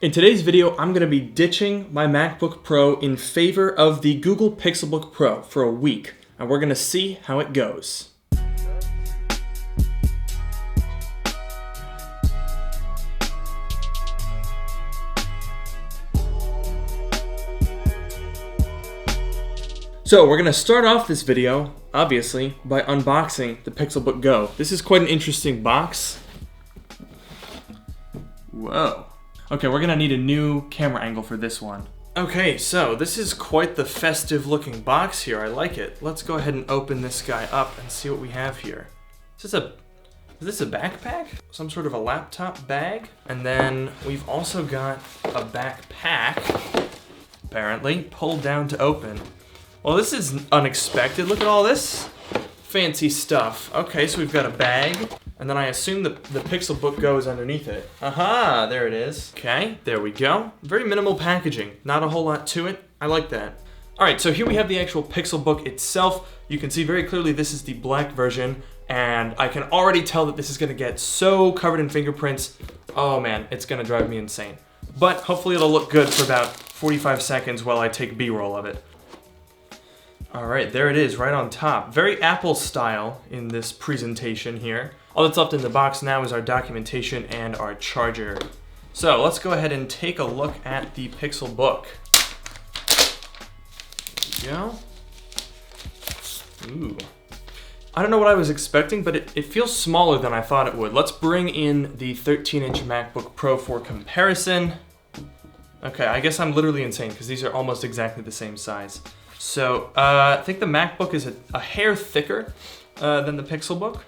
In today's video, I'm going to be ditching my MacBook Pro in favor of the Google PixelBook Pro for a week, and we're going to see how it goes. So we're going to start off this video, obviously, by unboxing the PixelBook Go. This is quite an interesting box. Whoa. Okay, we're gonna need a new camera angle for this one. Okay, so this is quite the festive looking box here. I like it. Let's go ahead and open this guy up and see what we have here. Is this a backpack? Some sort of a laptop bag? And then we've also got a backpack, apparently, pulled down to open. Well, this is unexpected. Look at all this fancy stuff. Okay, so we've got a bag. And then I assume the PixelBook Go is underneath it. Aha, there it is. Okay, there we go. Very minimal packaging. Not a whole lot to it. I like that. All right, so here we have the actual PixelBook itself. You can see very clearly this is the black version, and I can already tell that this is gonna get so covered in fingerprints. Oh man, it's gonna drive me insane. But hopefully it'll look good for about 45 seconds while I take B-roll of it. All right, there it is, right on top. Very Apple style in this presentation here. All that's left in the box now is our documentation and our charger. So let's go ahead and take a look at the PixelBook. There we go. Ooh. I don't know what I was expecting, but it feels smaller than I thought it would. Let's bring in the 13-inch MacBook Pro for comparison. Okay, I guess I'm literally insane because these are almost exactly the same size. So I think the MacBook is a hair thicker than the PixelBook,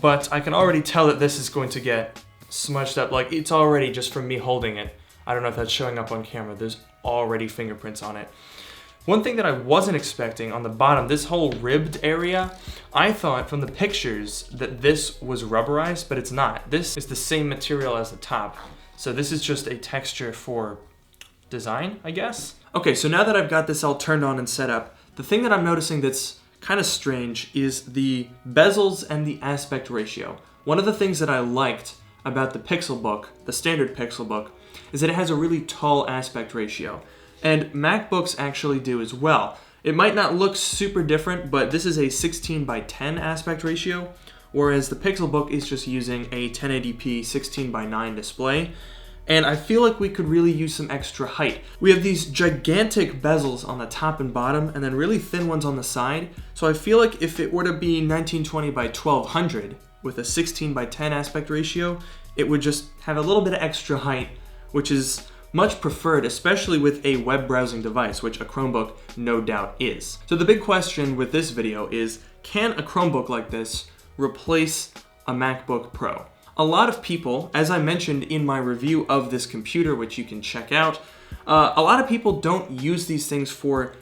but I can already tell that this is going to get smudged up. Like, it's already, just from me holding it, I don't know if that's showing up on camera, there's already fingerprints on it. One thing that I wasn't expecting on the bottom, this whole ribbed area, I thought from the pictures that this was rubberized, but it's not. This is the same material as the top. So this is just a texture for design, I guess. Okay, so now that I've got this all turned on and set up, the thing that I'm noticing that's kind of strange is the bezels and the aspect ratio. One of the things that I liked about the PixelBook, the standard PixelBook, is that it has a really tall aspect ratio. And MacBooks actually do as well. It might not look super different, but this is a 16:10 aspect ratio, whereas the PixelBook is just using a 1080p 16:9 display. And I feel like we could really use some extra height. We have these gigantic bezels on the top and bottom, and then really thin ones on the side. So I feel like if it were to be 1920 by 1200 with a 16:10 aspect ratio, it would just have a little bit of extra height, which is much preferred, especially with a web browsing device, which a Chromebook no doubt is. So the big question with this video is, can a Chromebook like this replace a MacBook Pro? A lot of people, as I mentioned in my review of this computer, which you can check out, a lot of people don't use these things for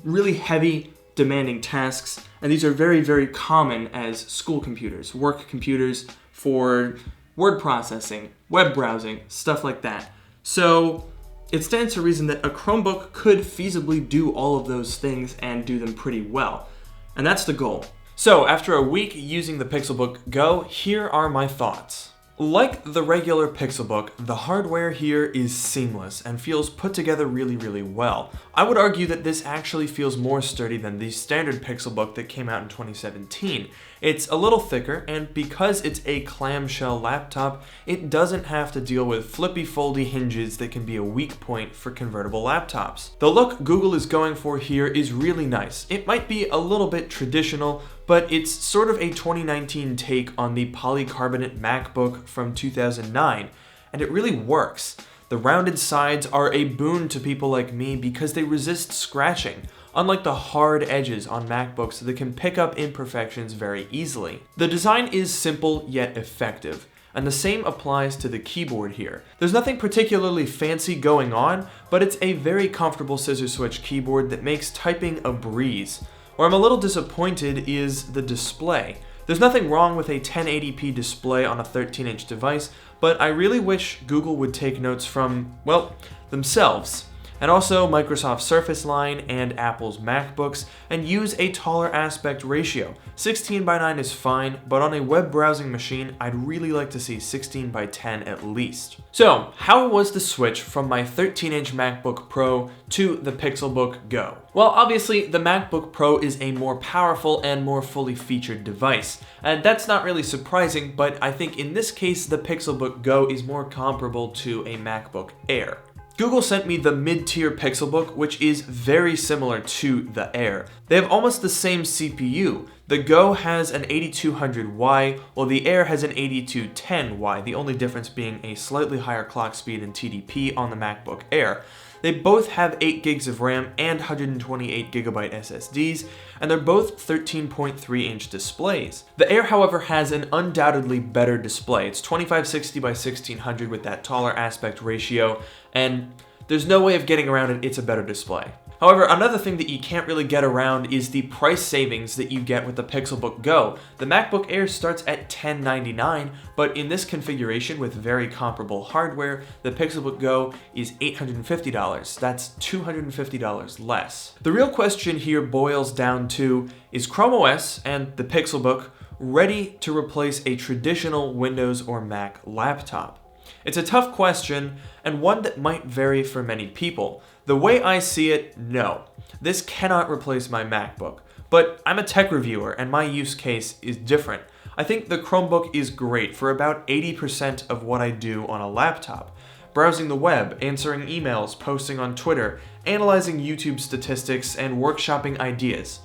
really heavy, demanding tasks, and these are very, very common as school computers, work computers for word processing, web browsing, stuff like that. So it stands to reason that a Chromebook could feasibly do all of those things and do them pretty well, and that's the goal. So, after a week using the PixelBook Go, here are my thoughts. Like the regular PixelBook, the hardware here is seamless and feels put together really, really well. I would argue that this actually feels more sturdy than the standard PixelBook that came out in 2017. It's a little thicker, and because it's a clamshell laptop, it doesn't have to deal with flippy foldy hinges that can be a weak point for convertible laptops. The look Google is going for here is really nice. It might be a little bit traditional, but it's sort of a 2019 take on the polycarbonate MacBook from 2009, and it really works. The rounded sides are a boon to people like me because they resist scratching, unlike the hard edges on MacBooks that can pick up imperfections very easily. The design is simple yet effective, and the same applies to the keyboard here. There's nothing particularly fancy going on, but it's a very comfortable scissor switch keyboard that makes typing a breeze. Where I'm a little disappointed is the display. There's nothing wrong with a 1080p display on a 13-inch device, but I really wish Google would take notes from, well, themselves. and also Microsoft Surface line and Apple's MacBooks, and use a taller aspect ratio. 16:9 is fine, but on a web browsing machine, I'd really like to see 16:10 at least. So, how was the switch from my 13-inch MacBook Pro to the PixelBook Go? Well, obviously, the MacBook Pro is a more powerful and more fully featured device, and that's not really surprising, but I think in this case, the PixelBook Go is more comparable to a MacBook Air. Google sent me the mid-tier PixelBook, which is very similar to the Air. They have almost the same CPU. The Go has an 8200Y, while the Air has an 8210Y, the only difference being a slightly higher clock speed and TDP on the MacBook Air. They both have 8 gigs of RAM and 128 gigabyte SSDs, and they're both 13.3-inch displays. The Air, however, has an undoubtedly better display. It's 2560 by 1600 with that taller aspect ratio, and there's no way of getting around it, it's a better display. However, another thing that you can't really get around is the price savings that you get with the PixelBook Go. The MacBook Air starts at $1099, but in this configuration with very comparable hardware, the PixelBook Go is $850. That's $250 less. The real question here boils down to, is Chrome OS and the PixelBook ready to replace a traditional Windows or Mac laptop? It's a tough question, and one that might vary for many people. The way I see it, no. This cannot replace my MacBook. But I'm a tech reviewer, and my use case is different. I think the Chromebook is great for about 80% of what I do on a laptop. Browsing the web, answering emails, posting on Twitter, analyzing YouTube statistics, and workshopping ideas.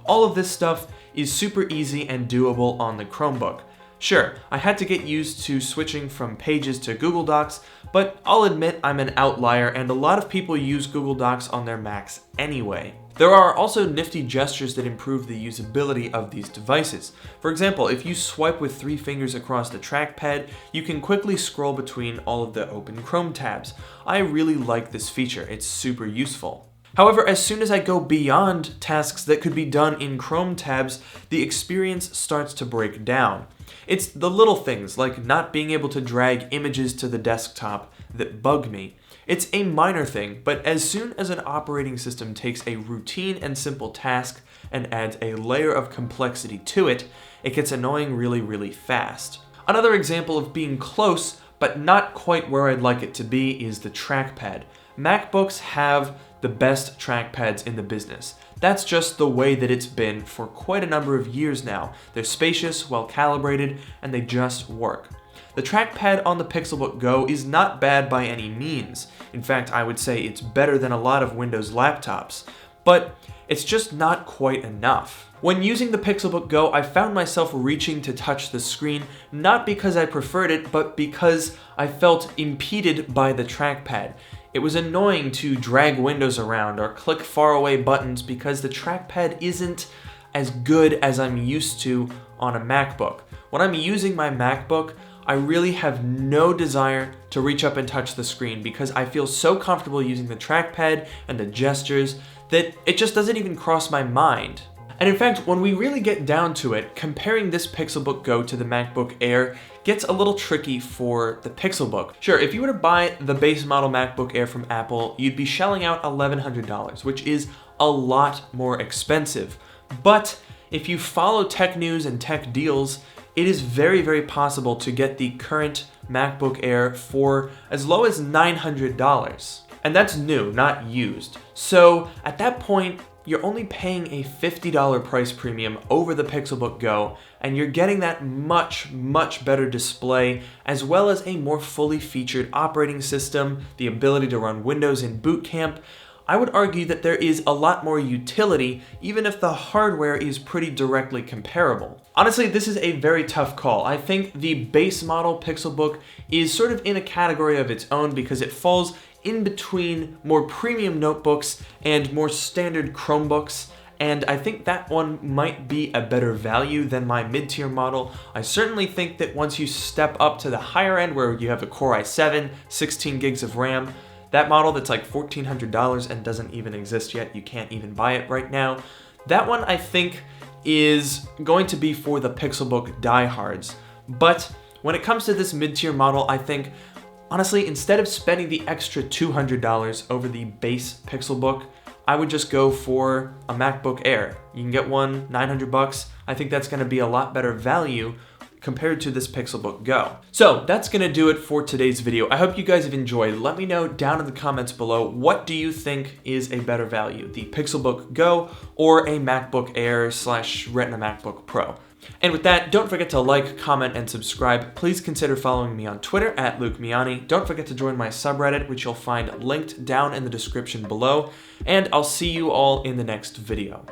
All of this stuff is super easy and doable on the Chromebook. Sure, I had to get used to switching from Pages to Google Docs, but I'll admit I'm an outlier and a lot of people use Google Docs on their Macs anyway. There are also nifty gestures that improve the usability of these devices. For example, if you swipe with 3 fingers across the trackpad, you can quickly scroll between all of the open Chrome tabs. I really like this feature, it's super useful. However, as soon as I go beyond tasks that could be done in Chrome tabs, the experience starts to break down. It's the little things, like not being able to drag images to the desktop, that bug me. It's a minor thing, but as soon as an operating system takes a routine and simple task and adds a layer of complexity to it, it gets annoying really fast. Another example of being close, but not quite where I'd like it to be, is the trackpad. MacBooks have the best trackpads in the business. That's just the way that it's been for quite a number of years now. They're spacious, well calibrated, and they just work. The trackpad on the PixelBook Go is not bad by any means. In fact, I would say it's better than a lot of Windows laptops, but it's just not quite enough. When using the PixelBook Go, I found myself reaching to touch the screen, not because I preferred it, but because I felt impeded by the trackpad. It was annoying to drag windows around or click faraway buttons because the trackpad isn't as good as I'm used to on a MacBook. When I'm using my MacBook, I really have no desire to reach up and touch the screen because I feel so comfortable using the trackpad and the gestures that it just doesn't even cross my mind. And in fact, when we really get down to it, comparing this PixelBook Go to the MacBook Air gets a little tricky for the PixelBook. Sure, if you were to buy the base model MacBook Air from Apple, you'd be shelling out $1,100, which is a lot more expensive. But if you follow tech news and tech deals, it is very possible to get the current MacBook Air for as low as $900. And that's new, not used. So at that point, you're only paying a $50 price premium over the PixelBook Go, and you're getting that much better display, as well as a more fully featured operating system, the ability to run Windows in Boot Camp. I would argue that there is a lot more utility, even if the hardware is pretty directly comparable. Honestly, this is a very tough call. I think the base model PixelBook is sort of in a category of its own because it falls in between more premium notebooks and more standard Chromebooks, and I think that one might be a better value than my mid-tier model. I certainly think that once you step up to the higher end where you have a Core i7, 16 gigs of RAM, that model that's like $1,400 and doesn't even exist yet, you can't even buy it right now, that one I think is going to be for the PixelBook diehards. But when it comes to this mid-tier model, I think honestly, instead of spending the extra $200 over the base PixelBook, I would just go for a MacBook Air. You can get one, 900 bucks. I think that's gonna be a lot better value compared to this PixelBook Go. So that's gonna do it for today's video. I hope you guys have enjoyed. Let me know down in the comments below, what do you think is a better value, the PixelBook Go or a MacBook Air / Retina MacBook Pro? And with that, don't forget to like, comment, and subscribe. Please consider following me on Twitter at Luke Miani. Don't forget to join my subreddit, which you'll find linked down in the description below. And I'll see you all in the next video.